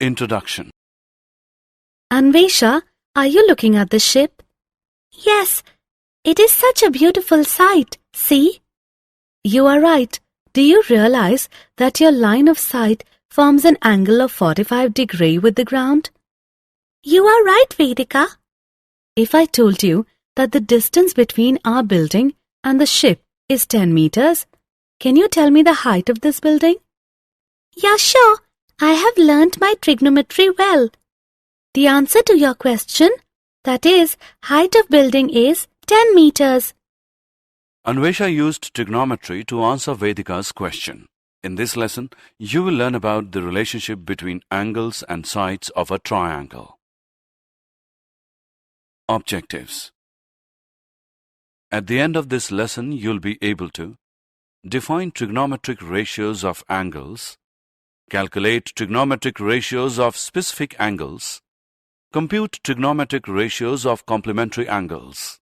Introduction. Anvesha, are you looking at the ship? Yes, it is such a beautiful sight. See? You are right. Do you realize that your line of sight forms an angle of 45 degrees with the ground? You are right, Vedika. If I told you that the distance between our building and the ship is 10 meters, can you tell me the height of this building? Yeah, sure. I have learnt my trigonometry well. The answer to your question, that is, height of building is 10 meters. Anvesha used trigonometry to answer Vedika's question. In this lesson, you will learn about the relationship between angles and sides of a triangle. Objectives. At the end of this lesson, you'll be able to define trigonometric ratios of angles, calculate trigonometric ratios of specific angles, compute trigonometric ratios of complementary angles.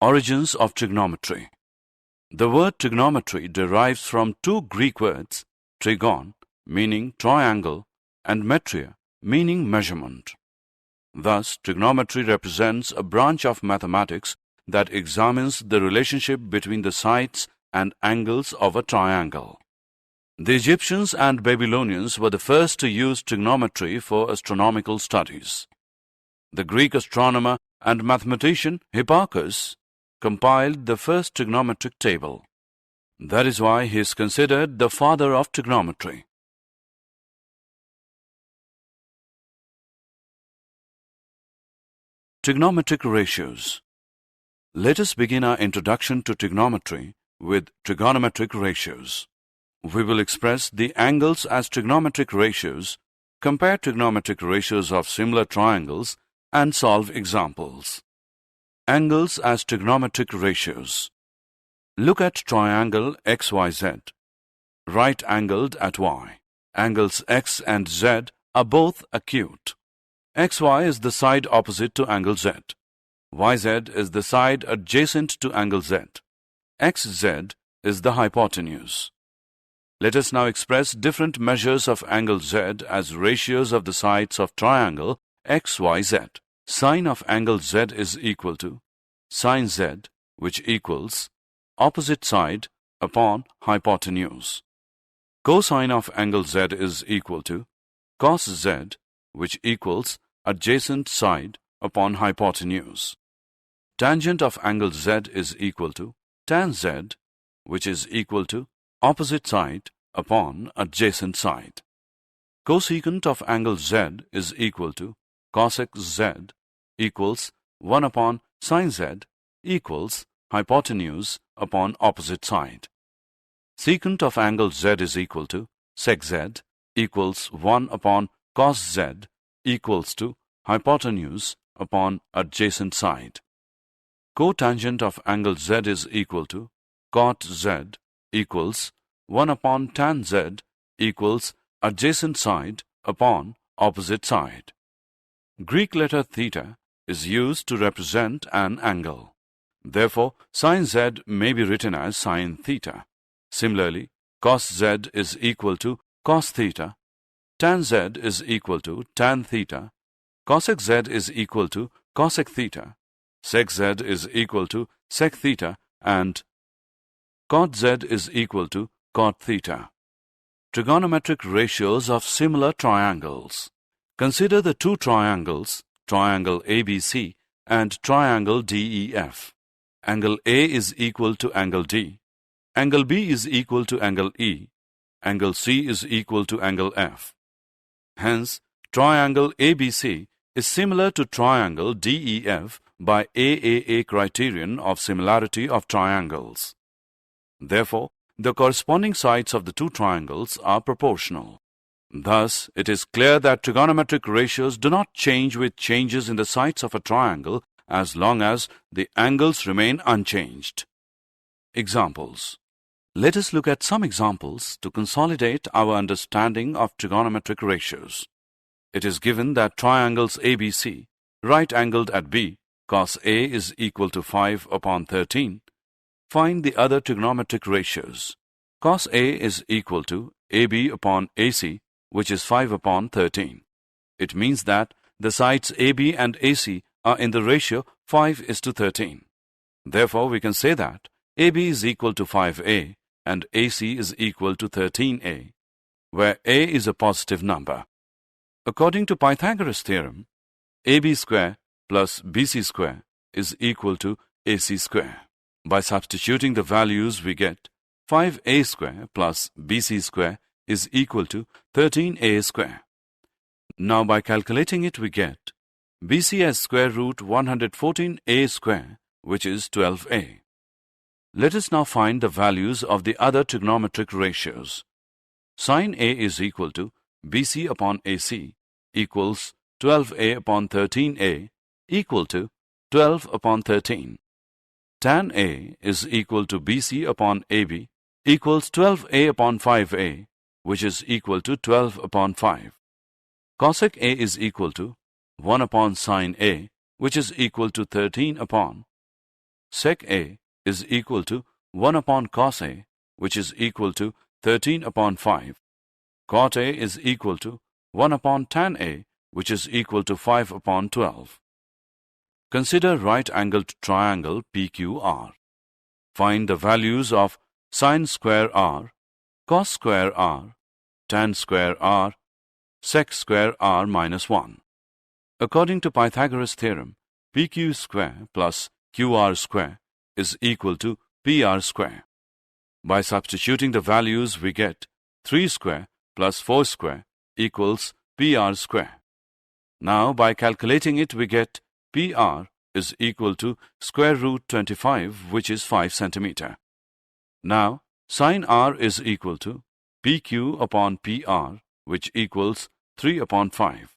Origins of trigonometry. The word trigonometry derives from two Greek words, trigon, meaning triangle, and metria, meaning measurement. Thus, trigonometry represents a branch of mathematics that examines the relationship between the sides and angles of a triangle. The Egyptians and Babylonians were the first to use trigonometry for astronomical studies. The Greek astronomer and mathematician Hipparchus compiled the first trigonometric table. That is why he is considered the father of trigonometry. Trigonometric ratios. Let us begin our introduction to trigonometry with trigonometric ratios. We will express the angles as trigonometric ratios, compare trigonometric ratios of similar triangles, and solve examples. Angles as trigonometric ratios. Look at triangle XYZ. Right-angled at Y. Angles X and Z are both acute. XY is the side opposite to angle Z. YZ is the side adjacent to angle Z. XZ is the hypotenuse. Let us now express different measures of angle Z as ratios of the sides of triangle XYZ. Sine of angle Z is equal to sine Z, which equals opposite side upon hypotenuse. Cosine of angle Z is equal to cos Z, which equals adjacent side upon hypotenuse. Tangent of angle Z is equal to tan Z, which is equal to opposite side upon adjacent side. Cosecant of angle Z is equal to cosec Z equals 1 upon sine Z equals hypotenuse upon opposite side. Secant of angle Z is equal to sec Z equals 1 upon cos Z equals to hypotenuse upon adjacent side. Cotangent of angle Z is equal to cot Z equals 1 upon tan Z equals adjacent side upon opposite side. Greek letter theta is used to represent an angle. Therefore, sine Z may be written as sine theta. Similarly, cos Z is equal to cos theta, tan Z is equal to tan theta, cosec Z is equal to cosec theta, sec Z is equal to sec theta, and cot Z is equal to cot theta. Trigonometric ratios of similar triangles. Consider the two triangles, triangle ABC and triangle DEF. Angle A is equal to angle D. Angle B is equal to angle E. Angle C is equal to angle F. Hence, triangle ABC is similar to triangle DEF by AAA criterion of similarity of triangles. Therefore, the corresponding sides of the two triangles are proportional. Thus, it is clear that trigonometric ratios do not change with changes in the sides of a triangle as long as the angles remain unchanged. Examples. Let us look at some examples to consolidate our understanding of trigonometric ratios. It is given that triangles ABC, right-angled at B, cos A is equal to 5 upon 13. Find the other trigonometric ratios. Cos A is equal to AB upon AC, which is 5 upon 13. It means that the sides AB and AC are in the ratio 5:13. Therefore, we can say that AB is equal to 5A and AC is equal to 13A, where A is a positive number. According to Pythagoras' theorem, AB square plus BC square is equal to AC square. By substituting the values, we get 5A square plus BC square is equal to 13A square. Now, by calculating it, we get BC as square root 114A square, which is 12A. Let us now find the values of the other trigonometric ratios. Sin A is equal to BC upon AC equals 12A upon 13A equal to 12 upon 13. Tan A is equal to BC upon AB equals 12A upon 5A, which is equal to 12 upon 5. Cosec A is equal to 1 upon sin A, which is equal to 13 upon. Sec A is equal to 1 upon cos A, which is equal to 13 upon 5. Cot A is equal to 1 upon tan A, which is equal to 5 upon 12. Consider right-angled triangle PQR. Find the values of sin square R, cos square R, tan square R, sec square R minus 1. According to Pythagoras' theorem, PQ square plus QR square is equal to PR square. By substituting the values, we get 3 square plus 4 square equals PR square. Now, by calculating it, we get PR is equal to square root 25, which is 5 centimeter. Now, sin R is equal to PQ upon PR, which equals 3 upon 5.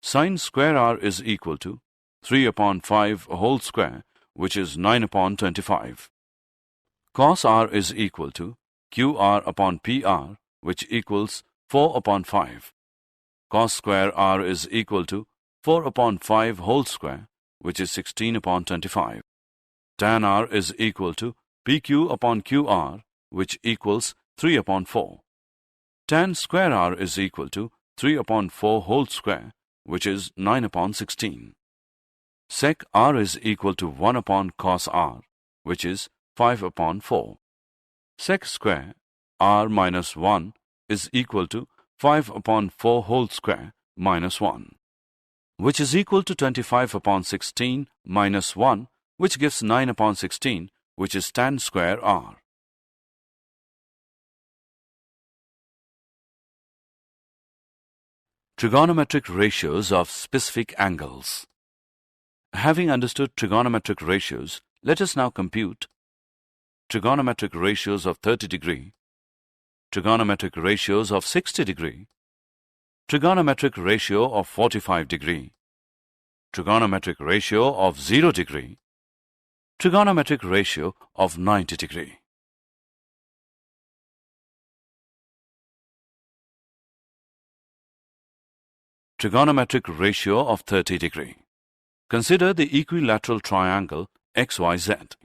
Sin square R is equal to 3 upon 5 whole square, which is 9 upon 25. Cos R is equal to QR upon PR, which equals 4 upon 5. Cos square R is equal to 4 upon 5 whole square, which is 16 upon 25. Tan R is equal to PQ upon QR, which equals 3 upon 4. Tan square R is equal to 3 upon 4 whole square, which is 9 upon 16. Sec R is equal to 1 upon cos R, which is 5 upon 4. Sec square R minus 1 is equal to 5 upon 4 whole square minus 1, which is equal to 25 upon 16 minus 1, which gives 9 upon 16, which is tan square R. Trigonometric ratios of specific angles. Having understood trigonometric ratios, let us now compute trigonometric ratios of 30 degree, trigonometric ratios of 60 degree, trigonometric ratio of 45 degree, trigonometric ratio of 0 degree, trigonometric ratio of 90 degree. Trigonometric ratio of 30 degree. Consider the equilateral triangle XYZ.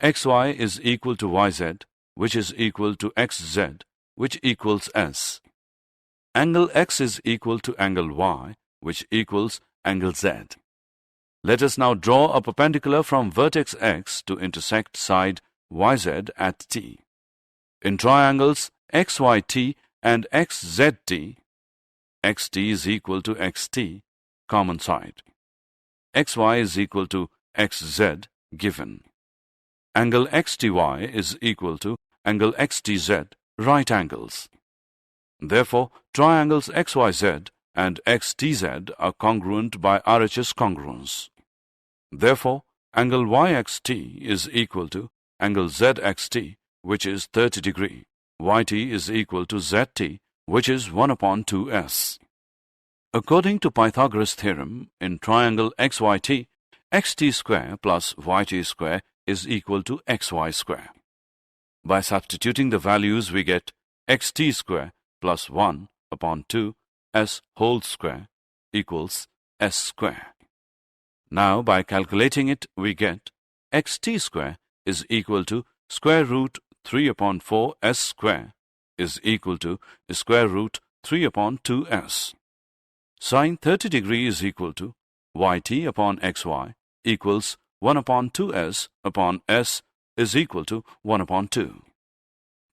XY is equal to YZ, which is equal to XZ, which equals S. Angle X is equal to angle Y, which equals angle Z. Let us now draw a perpendicular from vertex X to intersect side YZ at T. In triangles XYT and XZT, XT is equal to XT, common side. XY is equal to XZ, given. Angle XTY is equal to angle XTZ, right angles. Therefore, triangles XYZ and XTZ are congruent by RHS congruence. Therefore, angle YXT is equal to angle ZXT, which is 30 degree. YT is equal to ZT, which is 1 upon 2s. According to Pythagoras' theorem, in triangle XYT, xt square plus yt square is equal to xy square. By substituting the values, we get xt square plus 1 upon 2 s whole square equals s square. Now, by calculating it, we get xt square is equal to square root 3 upon 4 s square is equal to square root 3 upon 2s. Sine 30 degree is equal to yt upon xy equals 1 upon 2s upon s is equal to 1 upon 2.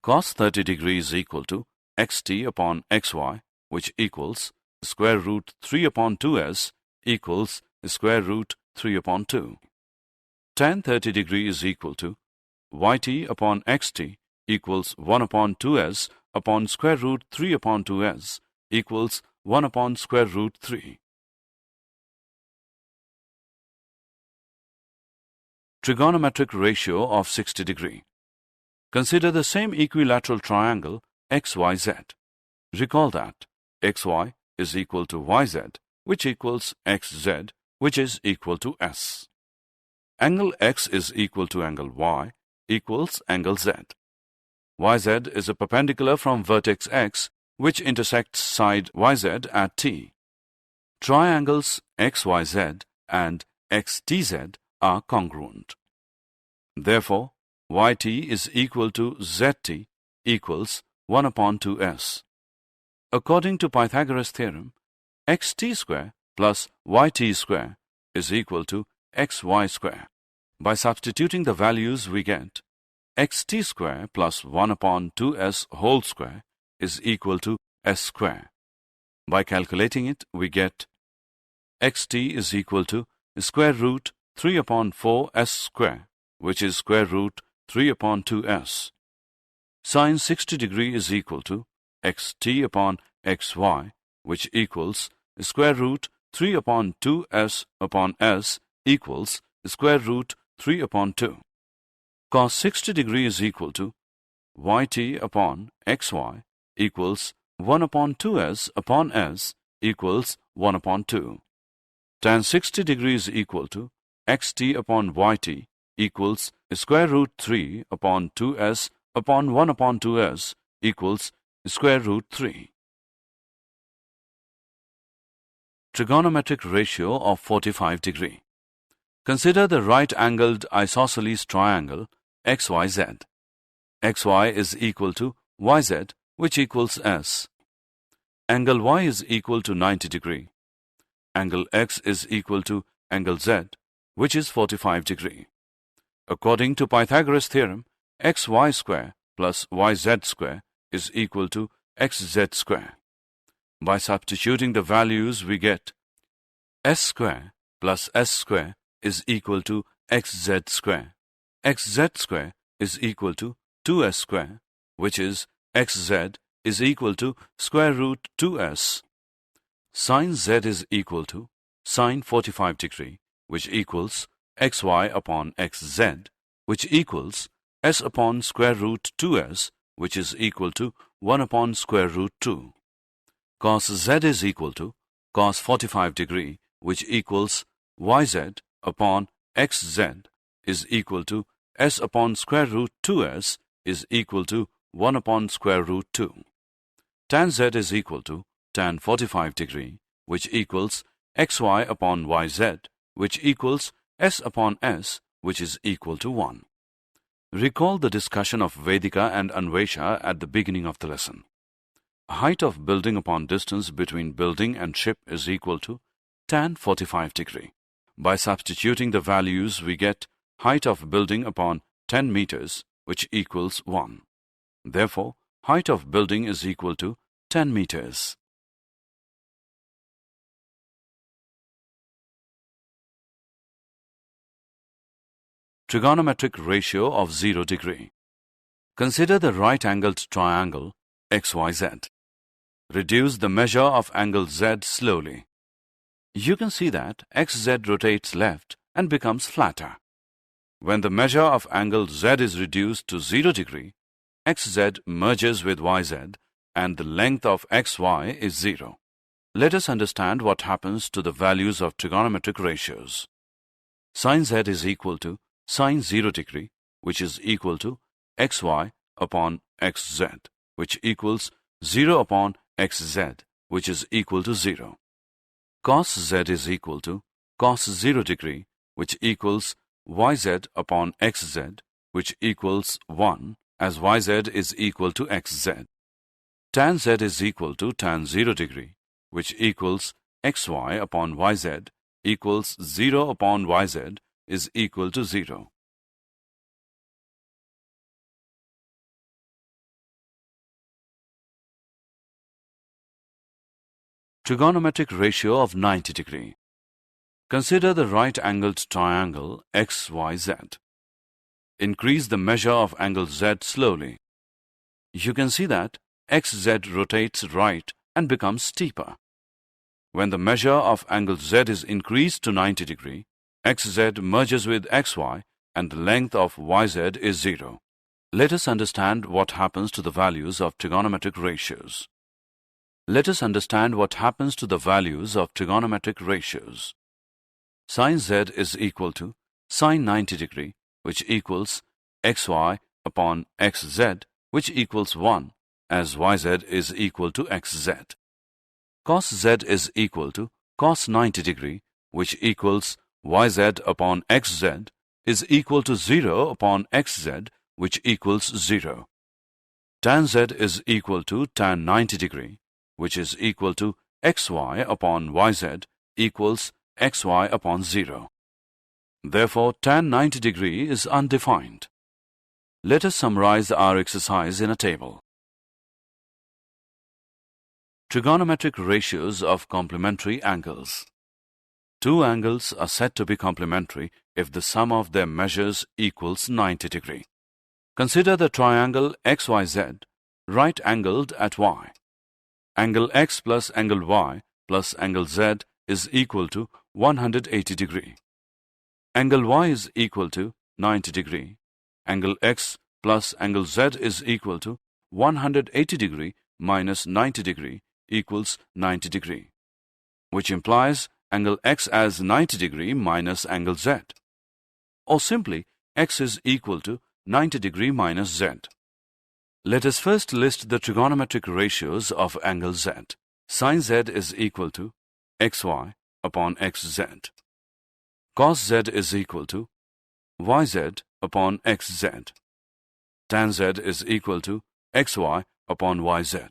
Cos 30 degree is equal to xt upon xy, which equals square root 3 upon 2s equals square root 3 upon 2. Tan 30 degree is equal to yt upon xt equals 1 upon 2s upon square root 3 upon 2s equals 1 upon square root 3. Trigonometric ratio of 60 degree. Consider the same equilateral triangle XYZ. Recall that xy is equal to yz, which equals xz, which is equal to s. Angle x is equal to angle y equals angle z. YZ is a perpendicular from vertex x, which intersects side yz at T. Triangles XYZ and XTZ are congruent. Therefore, yt is equal to zt equals 1 upon 2s. According to Pythagoras' theorem, xt square plus yt square is equal to xy square. By substituting the values, we get xt square plus 1 upon 2s whole square is equal to s square. By calculating it, we get xt is equal to square root 3 upon 4s square, which is square root 3 upon 2s. Sine 60 degree is equal to xt upon xy, which equals square root 3 upon 2s upon s equals square root 3 upon 2. Cos 60 degree is equal to yt upon xy equals 1 upon 2s upon s equals 1 upon 2. Tan 60 degree is equal to xt upon yt equals square root 3 upon 2s upon 1 upon 2s equals square root 3. Trigonometric ratio of 45 degree. Consider the right-angled isosceles triangle XYZ. xy is equal to yz, which equals s. Angle y is equal to 90 degree. Angle x is equal to angle z, which is 45 degree. According to Pythagoras' theorem, xy square plus yz square is equal to xz square. By substituting the values, we get s square plus s square is equal to xz square. xz square is equal to 2s square, which is xz is equal to square root 2s. Sin z is equal to sin 45 degree, which equals xy upon xz, which equals s upon square root 2s, which is equal to 1 upon square root 2. Cos z is equal to cos 45 degree, which equals yz upon xz is equal to s upon square root 2s is equal to 1 upon square root 2. Tan z is equal to tan 45 degree, which equals xy upon yz, which equals s upon s, which is equal to 1. Recall the discussion of Vedika and Anvesha at the beginning of the lesson. Height of building upon distance between building and ship is equal to tan 45 degree. By substituting the values, we get height of building upon 10 meters, which equals 1. Therefore, height of building is equal to 10 meters. Trigonometric ratio of 0 degree. Consider the right-angled triangle XYZ. Reduce the measure of angle Z slowly. You can see that XZ rotates left and becomes flatter. When the measure of angle Z is reduced to 0 degree, XZ merges with YZ and the length of xy is 0. Let us understand what happens to the values of trigonometric ratios. Sin z is equal to sin 0 degree, which is equal to xy upon xz, which equals 0 upon xz, which is equal to 0. Cos z is equal to cos 0 degree, which equals yz upon xz, which equals 1, as yz is equal to xz. Tan z is equal to tan 0 degree, which equals xy upon yz, equals 0 upon yz is equal to 0. Trigonometric ratio of 90 degree. Consider the right-angled triangle XYZ. Increase the measure of angle Z slowly. You can see that XZ rotates right and becomes steeper. When the measure of angle Z is increased to 90 degree, XZ merges with XY and the length of YZ is 0. Let us understand what happens to the values of trigonometric ratios. Let us understand what happens to the values of trigonometric ratios. Sin Z is equal to sin 90 degree, which equals xy upon xz, which equals 1, as yz is equal to xz. Cos Z is equal to cos 90 degree, which equals yz upon xz, is equal to 0 upon xz, which equals 0. Tan Z is equal to tan 90 degree, which is equal to xy upon yz, equals xy upon 0. Therefore, tan 90 degree is undefined. Let us summarize our exercise in a table. Trigonometric ratios of complementary angles. Two angles are said to be complementary if the sum of their measures equals 90 degree. Consider the triangle XYZ, right-angled at Y. Angle X plus angle Y plus angle Z is equal to 180 degree. Angle Y is equal to 90 degree. Angle X plus angle Z is equal to 180 degree minus 90 degree equals 90 degree, which implies angle X as 90 degree minus angle Z. Or simply, X is equal to 90 degree minus Z. Let us first list the trigonometric ratios of angle Z. Sin Z is equal to xy upon xz. Cos Z is equal to yz upon xz. Tan Z is equal to xy upon yz.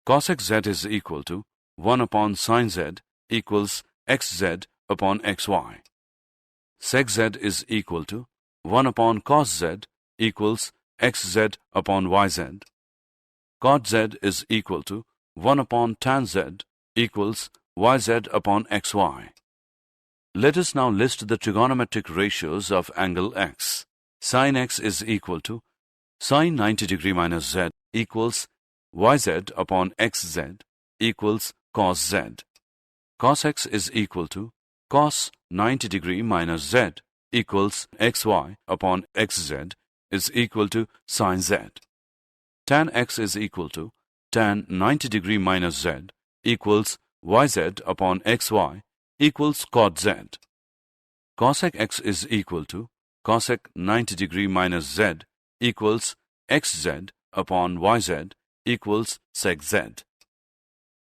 Cosec Z is equal to 1 upon sin Z equals xz upon xy. Sec Z is equal to 1 upon cos Z equals xz upon yz. Cot Z is equal to 1 upon tan Z equals yz upon xy. Let us now list the trigonometric ratios of angle X. Sin X is equal to sin 90 degree minus Z equals yz upon xz equals cos Z. Cos X is equal to cos 90 degree minus Z equals xy upon xz is equal to sin Z. Tan X is equal to tan 90 degree minus Z equals yz upon xy equals cot Z. Cosec X is equal to cosec 90 degree minus Z equals xz upon yz equals sec Z.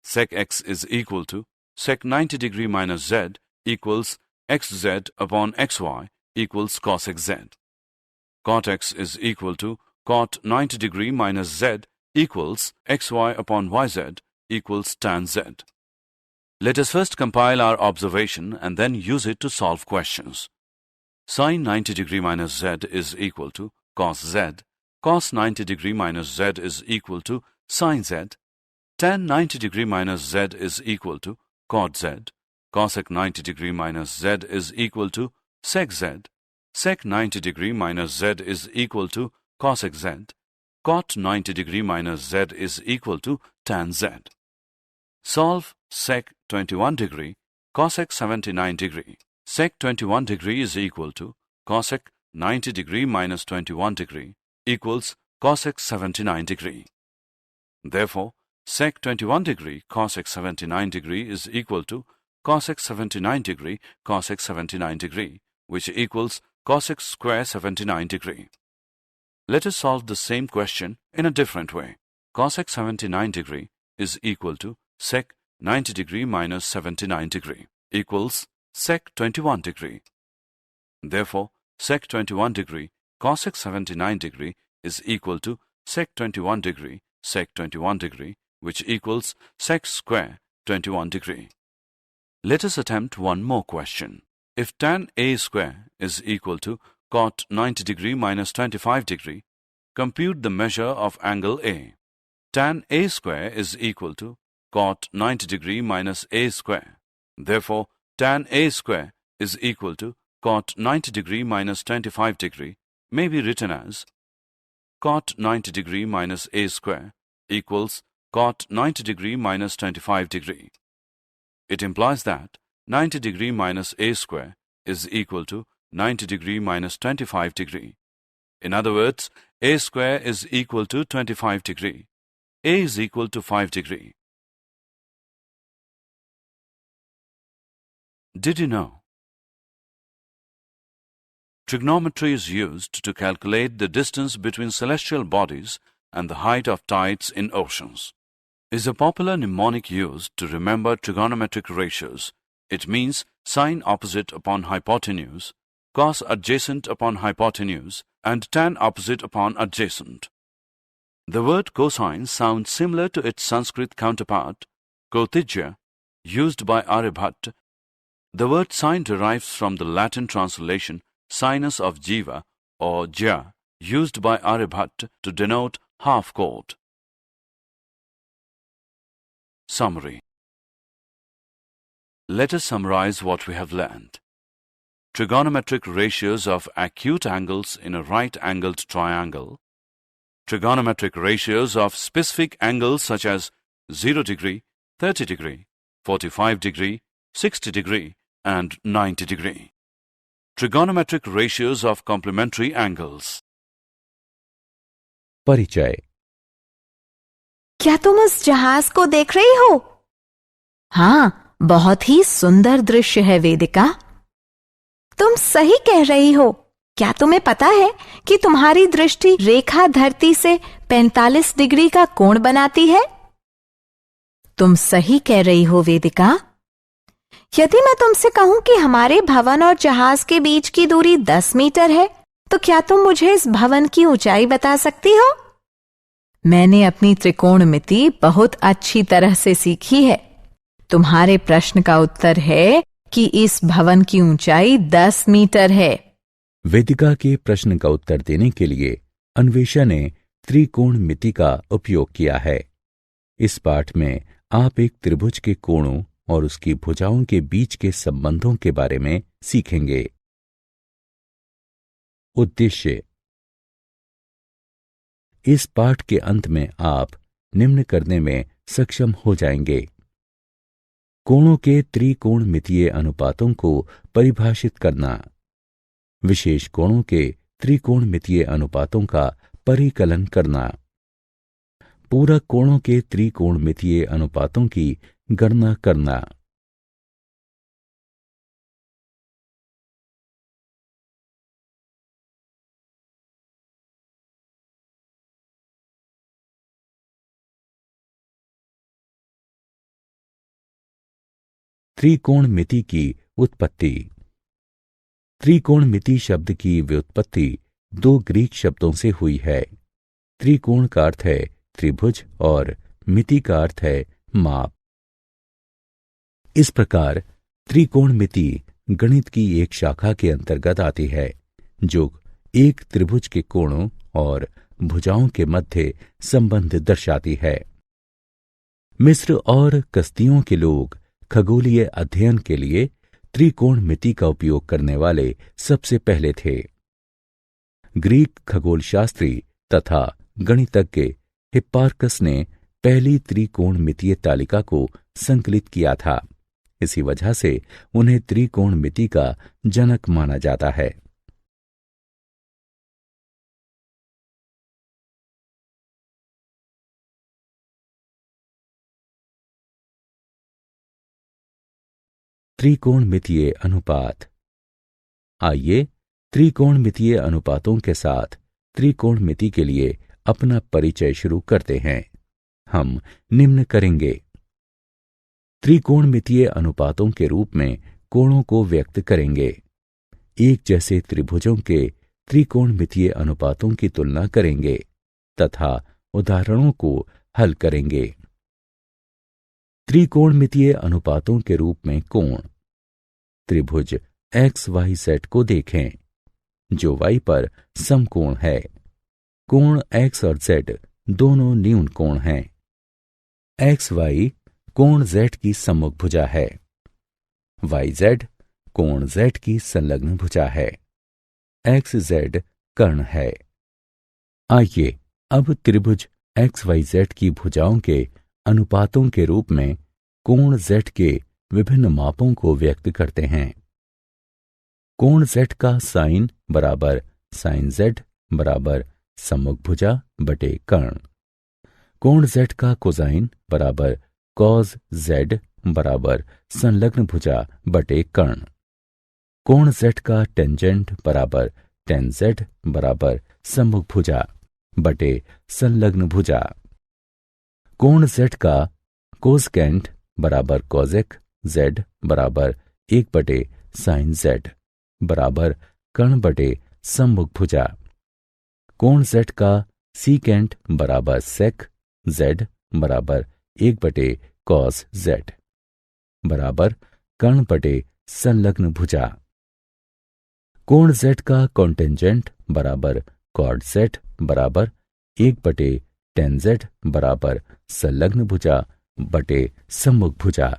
Sec X is equal to sec 90 degree minus Z equals xz upon xy equals cosec Z. Cot X is equal to cot 90 degree minus Z equals xy upon yz equals tan Z. Let us first compile our observation and then use it to solve questions. Sin 90 degree minus Z is equal to cos Z. Cos 90 degree minus Z is equal to sin Z. Tan 90 degree minus Z is equal to cot Z. Cosec 90 degree minus Z is equal to sec Z. Sec 90 degree minus Z is equal to cosec Z. Cot 90 degree minus Z is equal to tan Z. Solve sec 21 degree, cosec 79 degree. Sec 21 degree is equal to cosec 90 degree minus 21 degree equals cosec 79 degree. Therefore, sec 21 degree cosec 79 degree is equal to cosec 79 degree cosec 79 degree, which equals cosec square 79 degree. Let us solve the same question in a different way. Cosec 79 degree is equal to sec 90 degree minus 79 degree equals sec 21 degree. Therefore, sec 21 degree cosec 79 degree is equal to sec 21 degree sec 21 degree, which equals sec square 21 degree. Let us attempt one more question. If tan A square is equal to cot 90 degree minus 25 degree, compute the measure of angle A. Tan A square is equal to cot 90 degree minus A square. Therefore, tan A square is equal to cot 90 degree minus 25 degree may be written as cot 90 degree minus A square equals cot 90 degree minus 25 degree. It implies that 90 degree minus A square is equal to 90 degree minus 25 degree. In other words, A square is equal to 25 degree. A is equal to 5 degree. Did you know? Trigonometry is used to calculate the distance between celestial bodies and the height of tides in oceans. Is a popular mnemonic used to remember trigonometric ratios. It means sine opposite upon hypotenuse, cos adjacent upon hypotenuse, and tan opposite upon adjacent. The word cosine sounds similar to its Sanskrit counterpart, kotijya, used by Aryabhatta. The word sine derives from the Latin translation sinus of jiva or jya, used by Aryabhatta to denote half-chord. Summary. Let us summarize what we have learned. Trigonometric ratios of acute angles in a right-angled triangle. Trigonometric ratios of specific angles such as 0 degree, 30 degree, 45 degree, 60 degree, and 90 degree. Trigonometric ratios of complementary angles. परिचय। क्या तुम उस जहाज को देख रही हो? हाँ, बहुत ही सुंदर दृश्य है वेदिका। तुम सही कह रही हो। क्या तुम्हें पता है कि तुम्हारी दृष्टि रेखा धरती से 45 डिग्री का कोण बनाती है? तुम सही कह रही हो वेदिका। यदि मैं तुमसे कहूं कि हमारे भवन और जहाज के बीच की दूरी 10 मीटर है, तो क्या तुम मुझे इस भवन की ऊंचाई बता सकती हो? मैंने अपनी त्रिकोणमिति बहुत अच्छी तरह से सीखी है। तुम्हारे प्रश्न का उत्तर है कि इस भवन की ऊंचाई 10 मीटर है। वेदिका के प्रश्न का उत्तर देने के लिए अन्वेषा ने त्रिकोणमिति का उपयोग किया है। इस पाठ में आप एक त्रिभुज के कोणों और उसकी भुजाओं के बीच के संबंधों के बारे में सीखेंगे। उद्देश्य। इस पाठ के अंत में आप निम्न करने में सक्षम हो जाएंगे। कोणों के त्रिकोणमितीय अनुपातों को परिभाषित करना, विशेष कोणों के त्रिकोणमितीय अनुपातों का परिकलन करना, पूरक कोणों के त्रिकोणमितीय अनुपातों की गणना करना। त्रिकोणमिति की उत्पत्ति। त्रिकोणमिति शब्द की व्युत्पत्ति दो ग्रीक शब्दों से हुई है। त्रिकोण का अर्थ है त्रिभुज और मिति का अर्थ है माप। इस प्रकार त्रिकोणमिति गणित की एक शाखा के अंतर्गत आती है जो एक त्रिभुज के कोणों और भुजाओं के मध्य संबंध दर्शाती है। मिस्र और कसदियों के लोग खगोलीय अध्ययन के लिए त्रिकोणमिति का उपयोग करने वाले सबसे पहले थे। ग्रीक खगोलशास्त्री तथा गणितज्ञ हिप्पार्कस ने पहली त्रिकोणमितीय तालिका को संकलित किया था। इसी वजह से उन्हें त्रिकोणमिति का जनक माना जाता है। त्रिकोणमितीय अनुपात। आइए त्रिकोणमितीय अनुपातों के साथ त्रिकोणमिति के लिए अपना परिचय शुरू करते हैं। हम निम्न करेंगे। त्रिकोणमितीय अनुपातों के रूप में कोणों को व्यक्त करेंगे। एक जैसे त्रिभुजों के त्रिकोणमितीय अनुपातों की तुलना करेंगे तथा उदाहरणों को हल करेंगे। त्रिकोणमितीय अनुपातों के रूप में कोण। त्रिभुज एक्स वाई जेड को देखें जो y पर समकोण है। कोण x और z दोनों न्यून कोण हैं। एक्स वाई कोण z की सम्मुख भुजा है। वाई जेड कोण z की संलग्न भुजा है। एक्स जेड कर्ण है। आइए अब त्रिभुज एक्स वाई जेड की भुजाओं के अनुपातों के रूप में कोण z के विभिन्न मापों को व्यक्त करते हैं। कोण z का साइन बराबर साइन z बराबर सम्मुख भुजा बटे कर्ण। कोण z का कोसाइन बराबर कॉस z बराबर संलग्न भुजा बटे कर्ण। कोण z का टेंजेंट बराबर टेन z बराबर सम्मुख भुजा बटे संलग्न भुजा। कोण z का कोसकेंट बराबर कॉसेक z बराबर 1 साइन z बराबर कर्ण बटे सम्मुख भुजा। कोण z का सीकेंट बराबर सेक z बराबर 1 कॉस z बराबर कर्ण बटे संलग्न भुजा। कोण z का कॉन्टेंजेंट बराबर कॉट z बराबर 1 टेन z बराबर संलग्न भुजा बटे सम्मुख भुजा।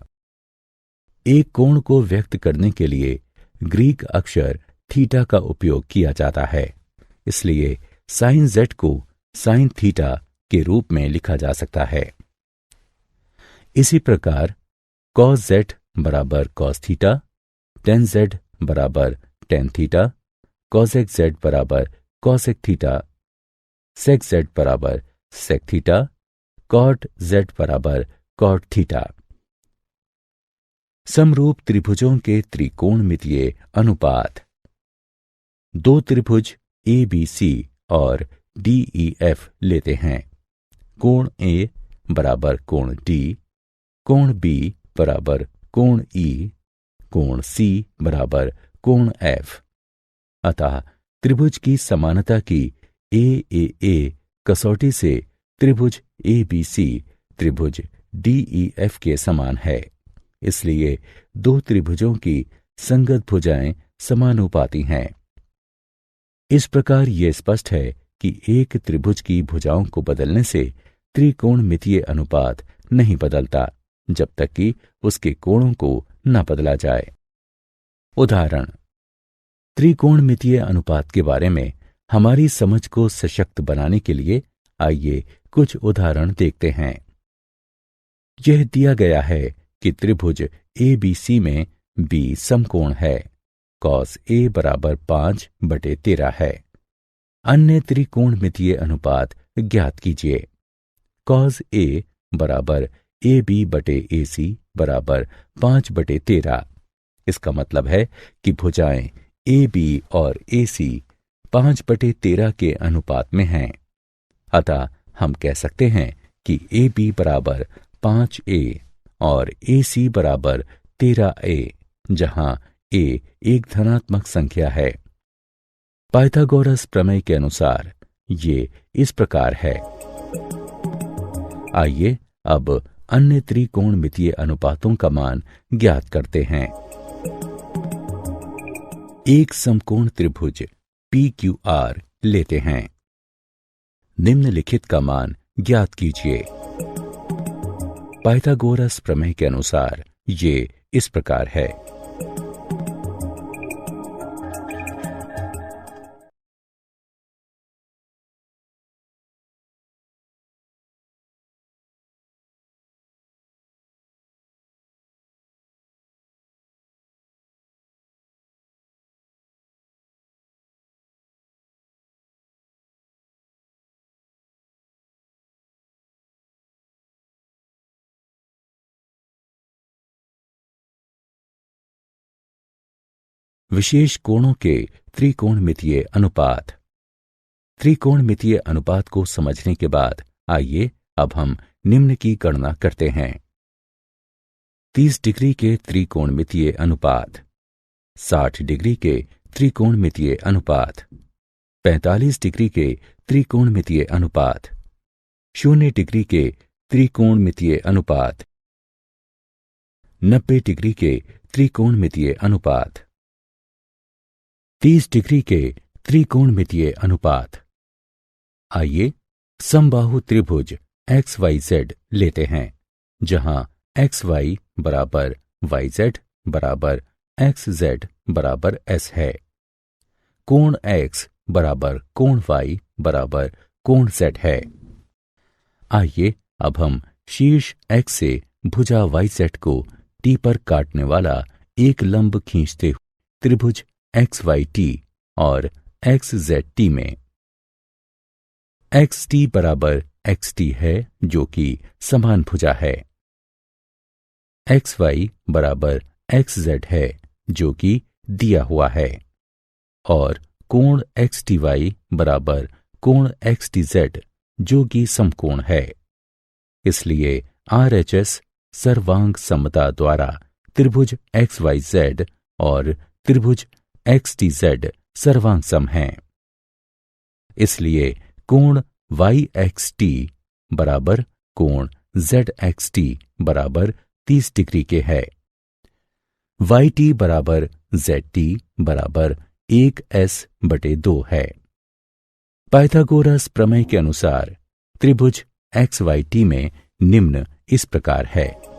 एक कोण को व्यक्त करने के लिए ग्रीक अक्षर थीटा का उपयोग किया जाता है, इसलिए साइन z को साइन थीटा के रूप में लिखा जा सकता है। इसी प्रकार कॉस z बराबर कॉस थीटा, टेन z बराबर टेन थीटा, कॉसेक z बराबर कॉसेक थीटा, सेक z बराबर सेक थीटा, कॉट z बराबर कॉट थीटा। समरूप त्रिभुजों के त्रिकोणमितीय अनुपात। दो त्रिभुज ABC और DEF लेते हैं। कोण A बराबर कोण D, कोण B बराबर कोण E, कोण C बराबर कोण F। अतः त्रिभुज की समानता की AAA कसौटी से त्रिभुज ABC त्रिभुज DEF के समान है। इसलिए दो त्रिभुजों की संगत भुजाएं समानुपाती हैं। इस प्रकार यह स्पष्ट है कि एक त्रिभुज की भुजाओं को बदलने से त्रिकोणमितीय अनुपात नहीं बदलता जब तक कि उसके कोणों को न बदला जाए। उदाहरण। त्रिकोणमितीय अनुपात के बारे में हमारी समझ को सशक्त बनाने के लिए आइए कुछ उदाहरण देखते हैं। यह दिया गया है कि त्रिभुज ABC में B समकोण है। कॉस A बराबर 5/13 है। अन्य त्रिकोणमितीय अनुपात ज्ञात कीजिए। कॉस A बराबर AB/AC बराबर 5/13। इसका मतलब है कि भुजाएं AB और AC 5/13 के अनुपात में हैं। अतः हम कह सकते हैं कि AB बराबर 5A और AC बराबर 13A, जहां A एक धनात्मक संख्या है। पाइथागोरस प्रमेय के अनुसार ये इस प्रकार है। आइए अब अन्य त्रिकोणमितीय अनुपातों का मान ज्ञात करते हैं। एक समकोण त्रिभुज PQR लेते हैं। निम्नलिखित का मान ज्ञात कीजिए। पाइथागोरस प्रमेय के अनुसार ये इस प्रकार है। विशेष कोणों के त्रिकोणमितीय अनुपात। त्रिकोणमितीय अनुपात को समझने के बाद आइए अब हम निम्न की गणना करते हैं। 30 डिग्री के त्रिकोणमितीय अनुपात, 60 डिग्री के त्रिकोणमितीय अनुपात, 45 डिग्री के त्रिकोणमितीय अनुपात, 0 डिग्री के त्रिकोणमितीय अनुपात, 90 डिग्री के त्रिकोणमितीय अनुपात, 30 डिग्री के त्रिकोणमितीय अनुपात। आइए समबाहु त्रिभुज XYZ लेते हैं, जहां XY बराबर YZ बराबर XZ बराबर S है। कोण X बराबर कोण Y बराबर कोण Z है। आइए अब हम शीर्ष X से भुजा YZ को T पर काटने वाला एक लंब खींचते हुए त्रिभुज XYT और XZT में XT बराबर XT है जो कि समान भुजा है। XY बराबर XZ है जो कि दिया हुआ है और कोण XTY बराबर कोण XTZ जो कि समकोण है। इसलिए RHS सर्वांग समता द्वारा त्रिभुज XYZ और त्रिभुज XTZ सर्वांग सम हैं। इसलिए कोण YXT बराबर कोण ZXT बराबर 30 डिग्री के है। YT बराबर ZT बराबर 1S/2 है। पाइथागोरस प्रमेय के अनुसार त्रिभुज XYT में निम्न इस प्रकार है।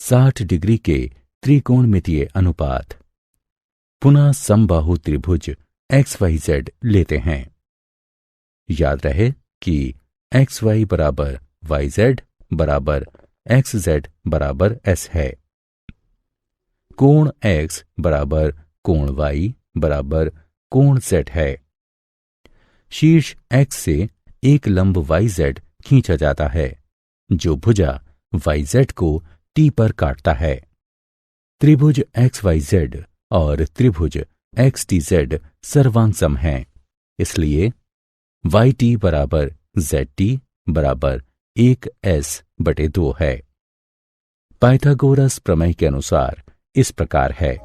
साठ डिग्री के त्रिकोणमितीय अनुपात। पुनः समबाहु त्रिभुज XYZ लेते हैं। याद रहे कि XY बराबर YZ बराबर XZ बराबर S है। कोण X बराबर कोण Y बराबर कोण Z है। शीर्ष X से एक लंब YZ खींचा जाता है जो भुजा YZ को T पर काटता है। त्रिभुज XYZ और त्रिभुज XTZ सर्वांग सम हैं। इसलिए YT बराबर ZT बराबर 1S/2 है। पाइथागोरस प्रमेय के अनुसार इस प्रकार है।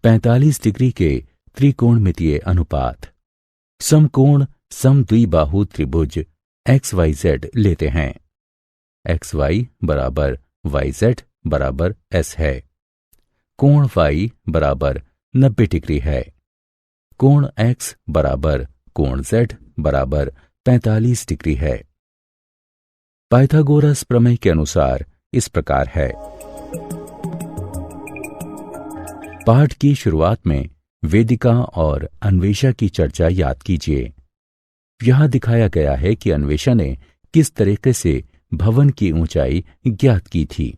पैंतालीस डिग्री के त्रिकोणमितीय अनुपात। समकोण समद्विबाहु त्रिभुज XYZ लेते हैं। XY बराबर YZ बराबर S है। कोण Y बराबर 90 डिग्री है। कोण X बराबर कोण Z बराबर 45 डिग्री है। पाइथागोरस प्रमेय के अनुसार इस प्रकार है। पाठ की शुरुआत में वेदिका और अन्वेषा की चर्चा याद कीजिए। यहां दिखाया गया है कि अन्वेषा ने किस तरीके से भवन की ऊंचाई ज्ञात की थी।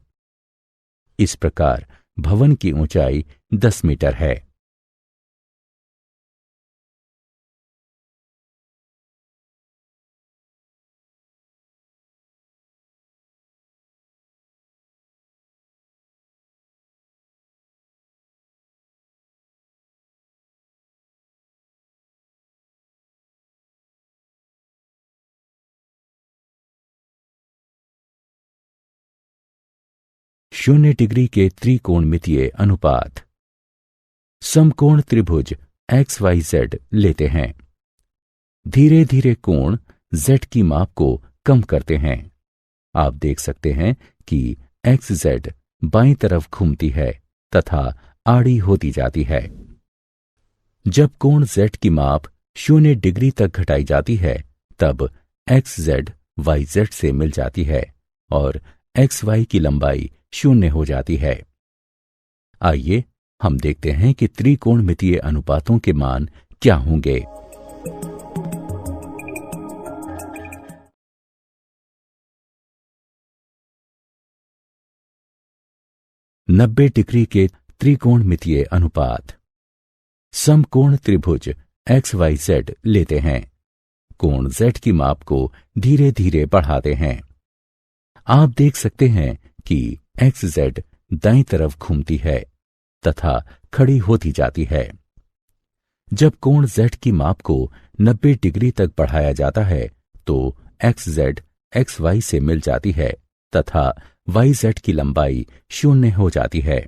इस प्रकार भवन की ऊंचाई 10 मीटर है। शून्य डिग्री के त्रिकोणमितीय अनुपात। समकोण त्रिभुज XYZ लेते हैं। धीरे धीरे कोण Z की माप को कम करते हैं। आप देख सकते हैं कि XZ बाईं तरफ घूमती है तथा आड़ी होती जाती है। जब कोण Z की माप 0 डिग्री तक घटाई जाती है तब XZ YZ से मिल जाती है और XY की लंबाई 0 हो जाती है। आइए हम देखते हैं कि त्रिकोणमितीय अनुपातों के मान क्या होंगे। नब्बे डिग्री के त्रिकोणमितीय अनुपात। समकोण त्रिभुज XYZ लेते हैं। कोण Z की माप को धीरे धीरे बढ़ाते हैं। आप देख सकते हैं कि XZ दाईं तरफ घूमती है तथा खड़ी होती जाती है। जब कोण Z की माप को 90 डिग्री तक बढ़ाया जाता है तो XZ XY से मिल जाती है तथा YZ की लंबाई 0 हो जाती है।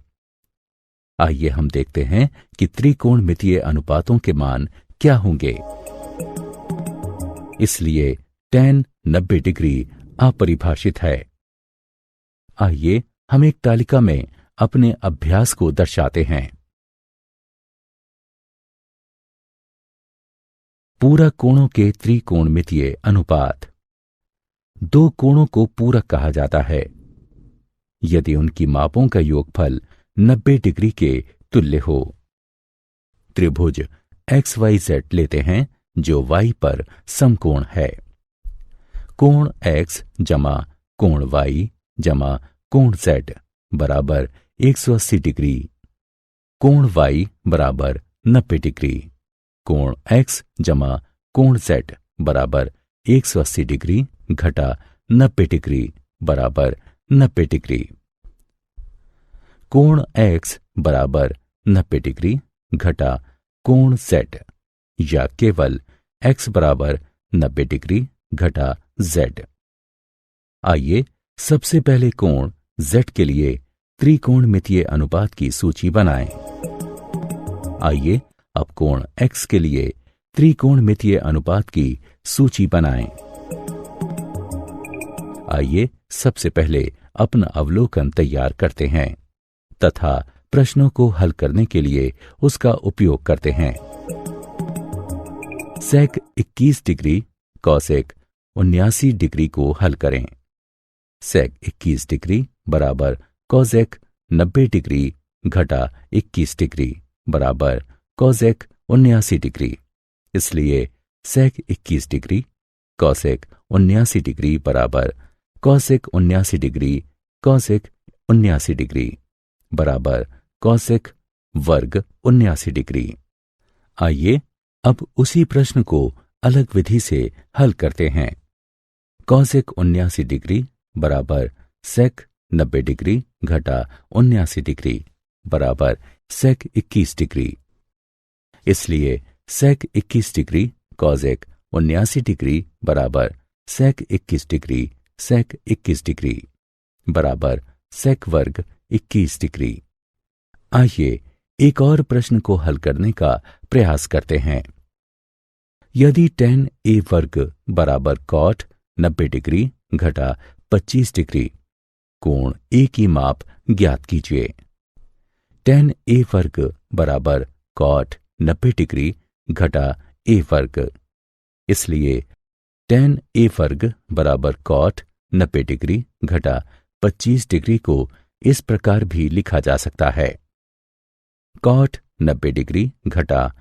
आइए हम देखते हैं कि त्रिकोणमितीय अनुपातों के मान क्या होंगे। इसलिए tan 90 डिग्री अपरिभाषित है। आइए हम एक तालिका में अपने अभ्यास को दर्शाते हैं। पूरक कोणों के त्रिकोणमितीय अनुपात। दो कोणों को पूरक कहा जाता है यदि उनकी मापों का योगफल 90 डिग्री के तुल्य हो। त्रिभुज XYZ लेते हैं जो Y पर समकोण है। कोण X जमा कोण Y जमा कोण Z बराबर 180 डिग्री। कोण Y बराबर 90 डिग्री। कोण X जमा कोण Z बराबर 180 डिग्री घटा 90 डिग्री बराबर 90 डिग्री। कोण X बराबर 90 डिग्री घटा कोण Z या केवल X बराबर 90 डिग्री घटा Z। आइए सबसे पहले कोण Z के लिए त्रिकोणमितीय अनुपात की सूची बनाएं। आइए अब कोण X के लिए त्रिकोणमितीय अनुपात की सूची बनाएं। आइए सबसे पहले अपना अवलोकन तैयार करते हैं तथा प्रश्नों को हल करने के लिए उसका उपयोग करते हैं। सेक 21 डिग्री कॉसेक 79 डिग्री को हल करें। सेक 21 डिग्री बराबर कॉसेक 90 डिग्री घटा 21 डिग्री बराबर कॉसेक 79 डिग्री। इसलिए सेक 21 डिग्री कॉसेक 79 डिग्री बराबर कॉसेक 79 डिग्री कॉसेक 79 डिग्री बराबर कॉसेक वर्ग 79 डिग्री। आइए अब उसी प्रश्न को अलग विधि से हल करते हैं। कॉसेक 79 डिग्री बराबर सेक 90 डिग्री घटा 79 डिग्री बराबर सेक 21 डिग्री। इसलिए सेक 21 डिग्री कॉसेक 79 डिग्री बराबर सेक 21 डिग्री सेक 21 डिग्री बराबर सेक वर्ग 21 डिग्री। आइए एक और प्रश्न को हल करने का प्रयास करते हैं। यदि tan a वर्ग बराबर cot 90 डिग्री घटा 25 डिग्री, कोण A की माप ज्ञात कीजिए। tan a वर्ग बराबर cot 90 डिग्री घटा a वर्ग। इसलिए tan a वर्ग बराबर cot 90 डिग्री घटा 25 डिग्री को इस प्रकार भी लिखा जा सकता है। cot 90 डिग्री घटा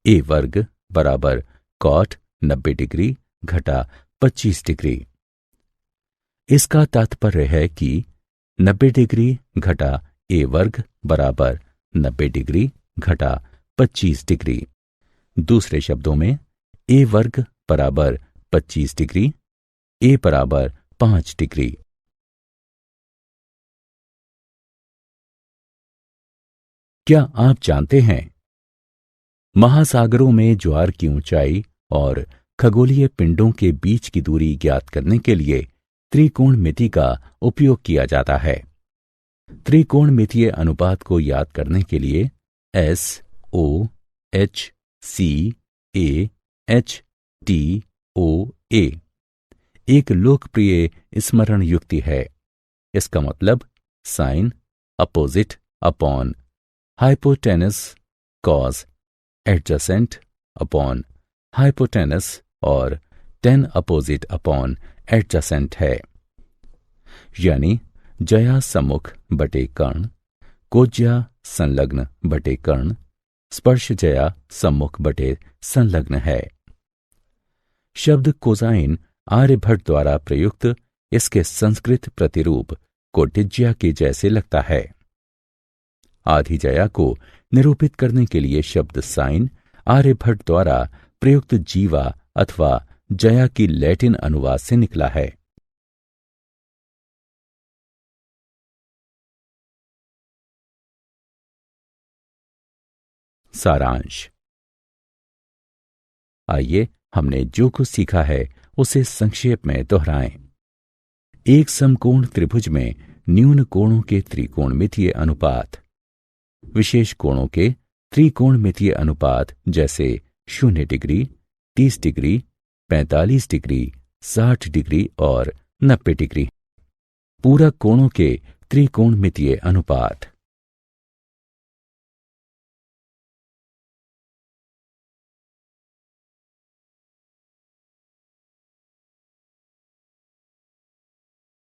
a वर्ग बराबर cot 90 डिग्री घटा 25 डिग्री। इसका तात्पर्य है कि 90 डिग्री घटा a वर्ग बराबर 90 डिग्री घटा 25 डिग्री। दूसरे शब्दों में a वर्ग बराबर 25 डिग्री, a बराबर 5 डिग्री। क्या आप जानते हैं महासागरों में ज्वार की ऊंचाई और खगोलीय पिंडों के बीच की दूरी ज्ञात करने के लिए त्रिकोणमिति का उपयोग किया जाता है। त्रिकोणमितीय अनुपात को याद करने के लिए S O H C A H T O A एक लोकप्रिय स्मरण युक्ति है। इसका मतलब sine opposite upon hypotenuse cos adjacent upon hypotenuse और 10 अपोजिट अपॉन एडजेसेंट है, यानी जया सम्मुख बटे कर्ण, कोज्या संलग्न बटे कर्ण, स्पर्श जया सम्मुख बटे संलग्न है। शब्द कोजाइन आर्यभट्ट द्वारा प्रयुक्त इसके संस्कृत प्रतिरूप कोटिज्या के जैसे लगता है। आधी जया को निरूपित करने के लिए शब्द साइन आर्यभट्ट द्वारा प्रयुक्त जीवा अथवा जया की लैटिन अनुवाद से निकला है। सारांश। आइए हमने जो कुछ सीखा है उसे संक्षेप में दोहराएं। एक समकोण त्रिभुज में न्यून कोणों के त्रिकोणमितीय अनुपात, विशेष कोणों के त्रिकोणमितीय अनुपात जैसे 0 डिग्री, 30 डिग्री, 45 डिग्री, 60 डिग्री और 90 डिग्री। पूरक कोणों के त्रिकोणमितीय अनुपात।